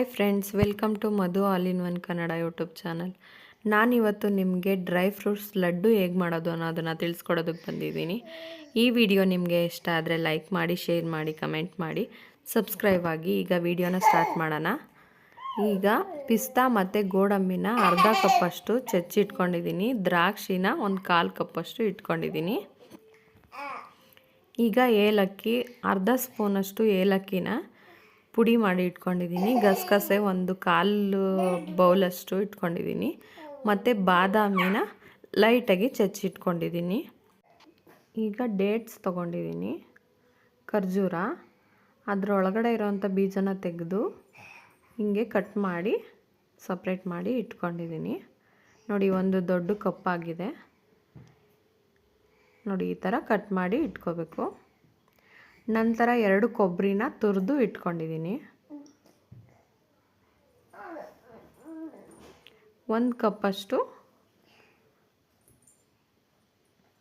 Hi friends, welcome to Madhu all in one Kannada YouTube channel. ನಾನಿವತ್ತು ನಿಮಗೆ dry fruits laddu ಹೇಗೆ ಮಾಡೋದು ಅನ್ನೋದನ್ನು ತಿಳಿಸ್ಕೊಡೋದಕ್ಕೆ ಬಂದಿದ್ದೀನಿ. ಈ ವಿಡಿಯೋ ನಿಮಗೆ ಇಷ್ಟ ಆದರೆ ಲೈಕ್ ಮಾಡಿ, ಶೇರ್ ಮಾಡಿ, ಕಮೆಂಟ್ ಮಾಡಿ, ಸಬ್ಸ್ಕ್ರೈಬ್ ಆಗಿ. ಈಗ ವಿಡಿಯೋನ ಸ್ಟಾರ್ಟ್ ಮಾಡೋಣ. ಈಗ ಪಿಸ್ತಾ ಮತ್ತು ಗೋಡಂಬಿನ ಅರ್ಧ ಕಪ್ಪಷ್ಟು ಚಚ್ಚಿಟ್ಕೊಂಡಿದ್ದೀನಿ. ದ್ರಾಕ್ಷಿನ ಒಂದು 1/4 ಕಪ್ಪಷ್ಟು ಇಟ್ಕೊಂಡಿದ್ದೀನಿ. ಈಗ ಏಲಕ್ಕಿ ಅರ್ಧ ಸ್ಪೂನಷ್ಟು ಏಲಕ್ಕಿನ ಪುಡಿ ಮಾಡಿ ಇಟ್ಕೊಂಡಿದ್ದೀನಿ. ಗಸಗಸೆ ಒಂದು 1/4 ಬೌಲಷ್ಟು ಇಟ್ಕೊಂಡಿದ್ದೀನಿ. ಮತ್ತು ಬಾದಾಮಿನ ಲೈಟಾಗಿ ಚಚ್ಚಿಟ್ಕೊಂಡಿದ್ದೀನಿ. ಈಗ ಡೇಟ್ಸ್ ತೊಗೊಂಡಿದ್ದೀನಿ, ಖರ್ಜೂರ, ಅದರೊಳಗಡೆ ಇರೋವಂಥ ಬೀಜನ ತೆಗೆದು ಹಿಂಗೆ ಕಟ್ ಮಾಡಿ ಸಪ್ರೇಟ್ ಮಾಡಿ ಇಟ್ಕೊಂಡಿದ್ದೀನಿ. ನೋಡಿ, ಒಂದು ದೊಡ್ಡ ಕಪ್ಪಾಗಿದೆ. ನೋಡಿ, ಈ ಥರ ಕಟ್ ಮಾಡಿ ಇಟ್ಕೋಬೇಕು. ನಂತರ 2 ಕೊಬ್ಬರಿನ ತುರಿದು ಇಟ್ಕೊಂಡಿದ್ದೀನಿ. 1 ಕಪ್ಪಷ್ಟು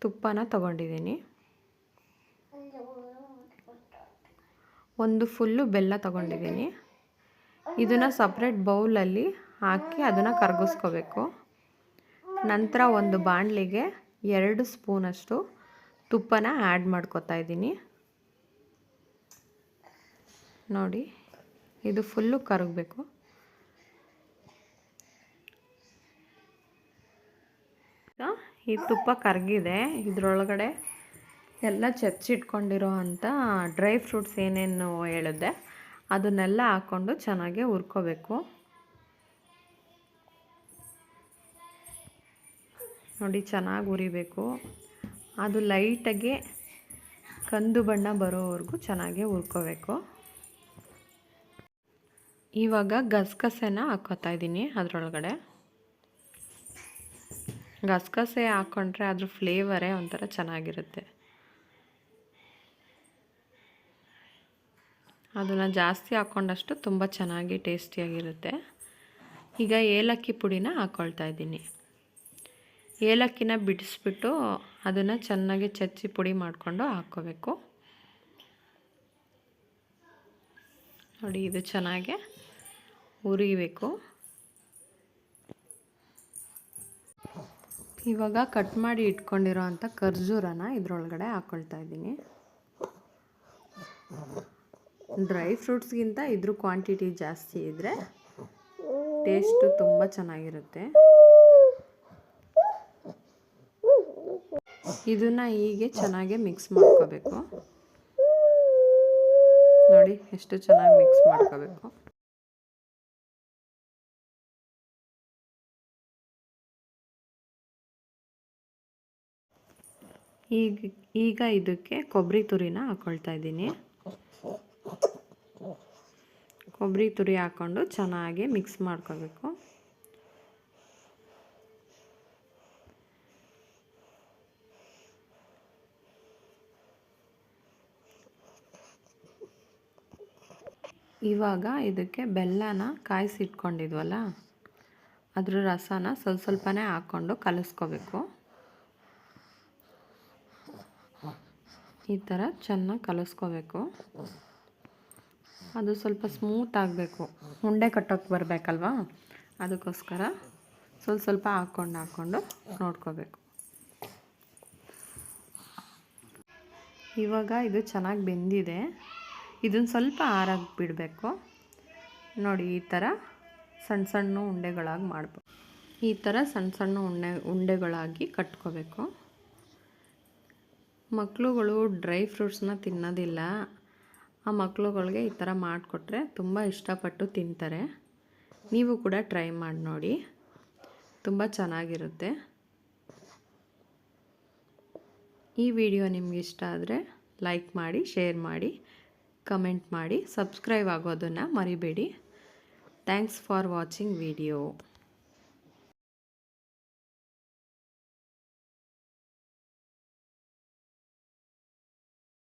ತುಪ್ಪನ ತಗೊಂಡಿದ್ದೀನಿ. ಒಂದು ಫುಲ್ಲು ಬೆಲ್ಲ ತಗೊಂಡಿದ್ದೀನಿ. ಇದನ್ನು ಸಪ್ರೇಟ್ ಬೌಲಲ್ಲಿ ಹಾಕಿ ಅದನ್ನು ಕರಗಿಸ್ಕೋಬೇಕು. ನಂತರ ಒಂದು ಬಾಣಲಿಗೆ 2 ಸ್ಪೂನಷ್ಟು ತುಪ್ಪನ ಆ್ಯಡ್ ಮಾಡ್ಕೊತಾ ಇದ್ದೀನಿ. ನೋಡಿ, ಇದು ಫುಲ್ಲು ಕರಗಬೇಕು. ಈ ತುಪ್ಪ ಕರಗಿದೆ. ಇದರೊಳಗಡೆ ಎಲ್ಲ ಚಚ್ಚಿಟ್ಕೊಂಡಿರೋ ಅಂಥ ಡ್ರೈ ಫ್ರೂಟ್ಸ್ ಏನೇನು ಹೇಳಿದೆ ಅದನ್ನೆಲ್ಲ ಹಾಕ್ಕೊಂಡು ಚೆನ್ನಾಗಿ ಹುರ್ಕೋಬೇಕು. ನೋಡಿ, ಚೆನ್ನಾಗಿ ಹುರಿಬೇಕು. ಅದು ಲೈಟಾಗಿ ಕಂದು ಬಣ್ಣ ಬರೋವರೆಗೂ ಚೆನ್ನಾಗಿ ಹುರ್ಕೋಬೇಕು. ಇವಾಗ ಗಸಗಸೆನ ಹಾಕ್ಕೋತಾ ಇದ್ದೀನಿ. ಅದರೊಳಗಡೆ ಗಸಗಸೆ ಹಾಕ್ಕೊಂಡ್ರೆ ಅದ್ರ ಫ್ಲೇವರೇ ಒಂಥರ ಚೆನ್ನಾಗಿರುತ್ತೆ. ಅದನ್ನು ಜಾಸ್ತಿ ಹಾಕ್ಕೊಂಡಷ್ಟು ತುಂಬ ಚೆನ್ನಾಗಿ ಟೇಸ್ಟಿಯಾಗಿರುತ್ತೆ. ಈಗ ಏಲಕ್ಕಿ ಪುಡಿನ ಹಾಕ್ಕೊಳ್ತಾ ಇದ್ದೀನಿ. ಏಲಕ್ಕಿನ ಬಿಡಿಸ್ಬಿಟ್ಟು ಅದನ್ನು ಚೆನ್ನಾಗಿ ಚಚ್ಚಿ ಪುಡಿ ಮಾಡಿಕೊಂಡು ಹಾಕ್ಕೋಬೇಕು. ನೋಡಿ, ಇದು ಚೆನ್ನಾಗಿ ಹುರಿಬೇಕು. ಇವಾಗ ಕಟ್ ಮಾಡಿ ಇಟ್ಕೊಂಡಿರೋ ಅಂಥ ಖರ್ಜೂರನ ಇದರೊಳಗಡೆ ಹಾಕ್ಕೊಳ್ತಾ ಇದ್ದೀನಿ. ಡ್ರೈ ಫ್ರೂಟ್ಸ್ಗಿಂತ ಇದ್ರ ಕ್ವಾಂಟಿಟಿ ಜಾಸ್ತಿ ಇದ್ದರೆ ಟೇಸ್ಟು ತುಂಬ ಚೆನ್ನಾಗಿರುತ್ತೆ. ಇದನ್ನು ಹೀಗೆ ಚೆನ್ನಾಗಿ ಮಿಕ್ಸ್ ಮಾಡ್ಕೋಬೇಕು. ನೋಡಿ, ಎಷ್ಟು ಚೆನ್ನಾಗಿ ಮಿಕ್ಸ್ ಮಾಡ್ಕೋಬೇಕು. ಈಗ ಇದಕ್ಕೆ ಕೊಬ್ಬರಿ ತುರಿನ ಹಾಕ್ಕೊಳ್ತಾ ಇದ್ದೀನಿ. ಕೊಬ್ಬರಿ ತುರಿ ಹಾಕ್ಕೊಂಡು ಚೆನ್ನಾಗಿ ಮಿಕ್ಸ್ ಮಾಡ್ಕೋಬೇಕು. ಇವಾಗ ಇದಕ್ಕೆ ಬೆಲ್ಲನ ಕಾಯಿಸಿಟ್ಕೊಂಡಿದ್ವಲ್ಲ ಅದ್ರ ರಸನ ಸ್ವಲ್ಪನೇ ಹಾಕ್ಕೊಂಡು ಕಲಿಸ್ಕೋಬೇಕು. ಈ ಥರ ಚೆನ್ನಾಗಿ ಕಲಿಸ್ಕೋಬೇಕು. ಅದು ಸ್ವಲ್ಪ ಸ್ಮೂತ್ ಆಗಬೇಕು, ಉಂಡೆ ಕಟ್ಟೋಕ್ಕೆ ಬರಬೇಕಲ್ವ, ಅದಕ್ಕೋಸ್ಕರ ಸ್ವಲ್ಪ ಹಾಕ್ಕೊಂಡು ನೋಡ್ಕೋಬೇಕು. ಇವಾಗ ಇದು ಚೆನ್ನಾಗಿ ಬೆಂದಿದೆ. ಇದನ್ನು ಸ್ವಲ್ಪ ಆರಾಗಿ ಬಿಡಬೇಕು. ನೋಡಿ, ಈ ಥರ ಸಣ್ಣ ಸಣ್ಣ ಉಂಡೆಗಳಾಗಿ ಮಾಡ್ಬೇಕು. ಈ ಥರ ಸಣ್ಣ ಸಣ್ಣ ಉಂಡೆಗಳಾಗಿ ಕಟ್ಕೋಬೇಕು. ಮಕ್ಕಳುಗಳು ಡ್ರೈ ಫ್ರೂಟ್ಸ್ನ ತಿನ್ನೋದಿಲ್ಲ. ಆ ಮಕ್ಕಳುಗಳಿಗೆ ಈ ಥರ ಮಾಡಿಕೊಟ್ರೆ ತುಂಬ ಇಷ್ಟಪಟ್ಟು ತಿಂತಾರೆ. ನೀವು ಕೂಡ ಟ್ರೈ ಮಾಡಿ ನೋಡಿ, ತುಂಬ ಚೆನ್ನಾಗಿರುತ್ತೆ. ಈ ವಿಡಿಯೋ ನಿಮ್ಗೆ ಇಷ್ಟ ಆದರೆ ಲೈಕ್ ಮಾಡಿ, ಶೇರ್ ಮಾಡಿ, ಕಮೆಂಟ್ ಮಾಡಿ, ಸಬ್ಸ್ಕ್ರೈಬ್ ಆಗೋದನ್ನು ಮರಿಬೇಡಿ. Thanks for watching video.